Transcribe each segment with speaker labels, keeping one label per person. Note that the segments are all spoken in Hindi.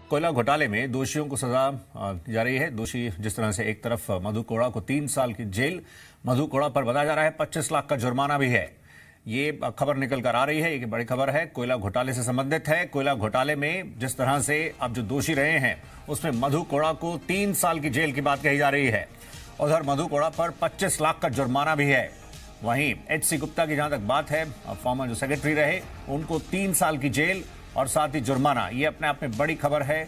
Speaker 1: कोयला घोटाले में दोषियों को सजा दी जा रही है। दोषी जिस तरह से एक तरफ मधु कोड़ा को 3 साल की जेल, मधु कोड़ा पर बताया जा रहा है 25 लाख का जुर्माना भी है। ये खबर निकल कर आ रही है, एक बड़ी खबर है, कोयला घोटाले से संबंधित है। कोयला घोटाले में जिस तरह से अब जो दोषी रहे हैं उसमें मधु कोड़ा को 3 साल की जेल की बात कही जा रही है। उधर मधु कोड़ा पर 25 लाख का जुर्माना भी है। वहीं एचसी गुप्ता की जहां तक बात है, फॉर्मर जो सेक्रेटरी रहे, उनको 3 साल की जेल और साथ ही जुर्माना, ये अपने आप में बड़ी खबर है।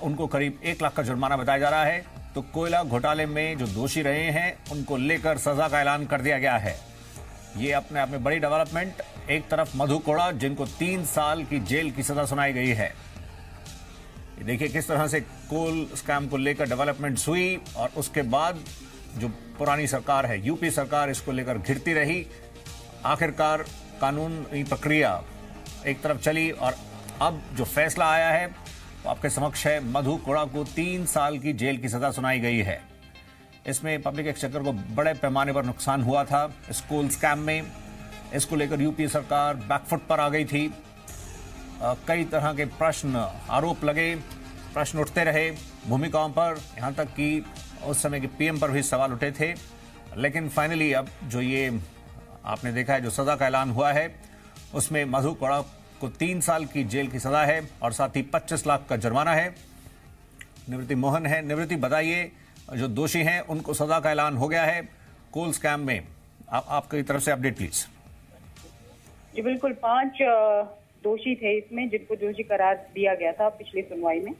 Speaker 1: उनको करीब 1 लाख का जुर्माना बताया जा रहा है। तो कोयला घोटाले में जो दोषी रहे हैं उनको लेकर सजा का ऐलान कर दिया गया है। ये अपने आप में बड़ी डेवलपमेंट। एक तरफ मधु कोड़ा जिनको 3 साल की जेल की सजा सुनाई गई है। देखिए किस तरह से कोल स्कैम को लेकर डेवलपमेंट्स हुई और उसके बाद जो पुरानी सरकार है, यूपी सरकार, इसको लेकर घिरती रही। आखिरकार कानूनी प्रक्रिया एक तरफ चली और अब जो फैसला आया है वो आपके समक्ष है। मधु कोड़ा को 3 साल की जेल की सजा सुनाई गई है। इसमें पब्लिक एक्सचेकर को बड़े पैमाने पर नुकसान हुआ था इस कोल स्कैम में। इसको लेकर यूपी सरकार बैकफुट पर आ गई थी। कई तरह के प्रश्न, आरोप लगे, प्रश्न उठते रहे भूमिकाओं पर, यहां तक कि उस समय के पीएम पर भी सवाल उठे थे। लेकिन फाइनली अब जो ये आपने देखा है, जो सजा का ऐलान हुआ है, उसमें मधु कोड़ा को 3 साल की जेल की सजा है और साथ ही 25 लाख का जुर्माना है। निवृत्ति मोहन है। निवृत्ति, बताइए, जो दोषी हैं उनको सजा का ऐलान हो गया है कोल स्कैम में। आपकी तरफ से अपडेट प्लीज।
Speaker 2: जी बिल्कुल, 5 दोषी थे इसमें जिनको दोषी करार दिया गया था पिछली सुनवाई में।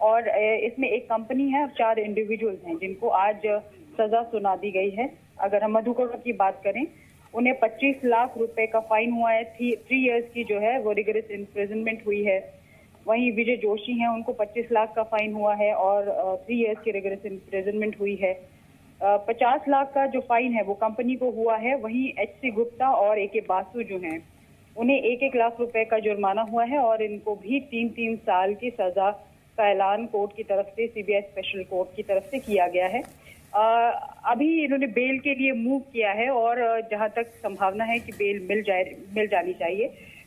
Speaker 2: और इसमें एक कंपनी है और 4 इंडिविजुअल्स हैं जिनको आज सजा सुना दी गई है। अगर हम मधु कोड़ा की बात करें, उन्हें 25 लाख रुपए का फाइन हुआ है। 3 इयर्स की जो है वो रिगरस इम्प्रिजनमेंट हुई है। वहीं विजय जोशी हैं, उनको 25 लाख का फाइन हुआ है और 3 इयर्स की रिगरस इम्प्रिजनमेंट हुई है। 50 लाख का जो फाइन है वो कंपनी को हुआ है। वहीं एचसी गुप्ता और एके बासु जो हैं, उन्हें 1-1 लाख रुपए का जुर्माना हुआ है और इनको भी 3-3 साल की सजा का ऐलान कोर्ट की तरफ से, सीबीआई स्पेशल कोर्ट की तरफ से किया गया है। अभी इन्होंने बेल के लिए मूव किया है और जहां तक संभावना है कि बेल मिल जानी चाहिए।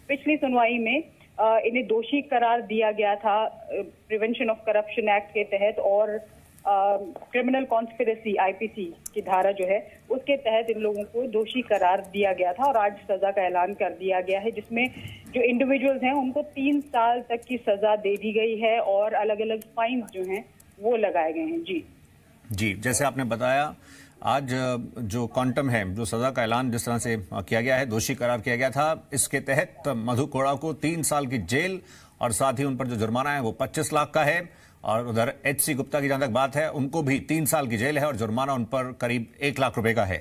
Speaker 2: पिछली सुनवाई में इन्हें दोषी करार दिया गया था प्रिवेंशन ऑफ करप्शन एक्ट के तहत और क्रिमिनल कॉन्स्पिरेसी आईपीसी की धारा जो है उसके तहत इन लोगों को दोषी करार दिया गया था और आज सजा का ऐलान कर दिया गया है, जिसमें जो इंडिविजुअल्स हैं उनको 3 साल तक की सजा दे दी गई है और अलग अलग फाइन जो हैं वो लगाए गए हैं। जी,
Speaker 1: जैसे आपने बताया, आज जो क्वांटम है, जो सजा का ऐलान जिस तरह से किया गया है, दोषी करार किया गया था, इसके तहत मधु कोड़ा को 3 साल की जेल और साथ ही उन पर जो जुर्माना है वो 25 लाख का है। और उधर एचसी गुप्ता की जहां तक बात है, उनको भी 3 साल की जेल है और जुर्माना उन पर करीब 1 लाख रुपए का है।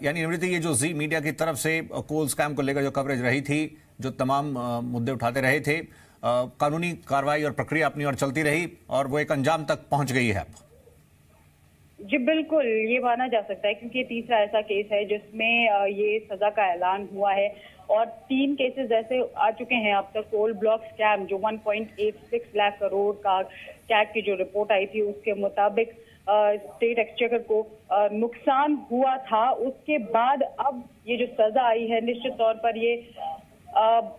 Speaker 1: यानी निवृत्ति, ये जो जी मीडिया की तरफ से कोल स्कैम को लेकर जो कवरेज रही थी, जो तमाम मुद्दे उठाते रहे थे, कानूनी कार्रवाई और प्रक्रिया अपनी ओर चलती रही और वो एक अंजाम तक पहुंच गई है।
Speaker 2: जी बिल्कुल, ये माना जा सकता है क्योंकि ये तीसरा ऐसा केस है जिसमें ये सजा का ऐलान हुआ है और 3 केसेस ऐसे आ चुके हैं अब तक। कोल ब्लॉक स्कैम जो 1.86 लाख करोड़ का कैग की जो रिपोर्ट आई थी उसके मुताबिक स्टेट एक्सचेकर को नुकसान हुआ था। उसके बाद अब ये जो सजा आई है, निश्चित तौर पर ये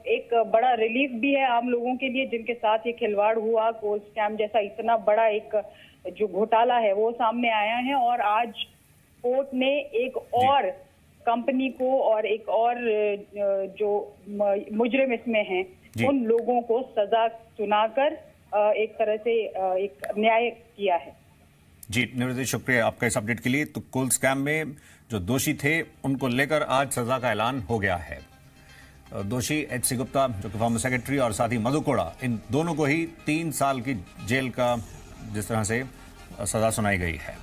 Speaker 2: एक बड़ा रिलीफ भी है आम लोगों के लिए जिनके साथ ये खिलवाड़ हुआ। कोल स्कैम जैसा इतना बड़ा एक जो घोटाला है वो सामने आया है और आज कोर्ट ने एक और कंपनी को और एक और जो मुजरिम इसमें हैं उन लोगों को सजा सुनाकर एक तरह से एक न्याय किया है।
Speaker 1: जी निवृत्ति, शुक्रिया आपका इस अपडेट के लिए। तो कोल स्कैम में जो दोषी थे उनको लेकर आज सजा का ऐलान हो गया है। दोषी एचसी गुप्ता जो कि फॉर्मर सेक्रेटरी और साथ ही मधु कोड़ा, इन दोनों को ही 3 साल की जेल का जिस तरह से सजा सुनाई गई है।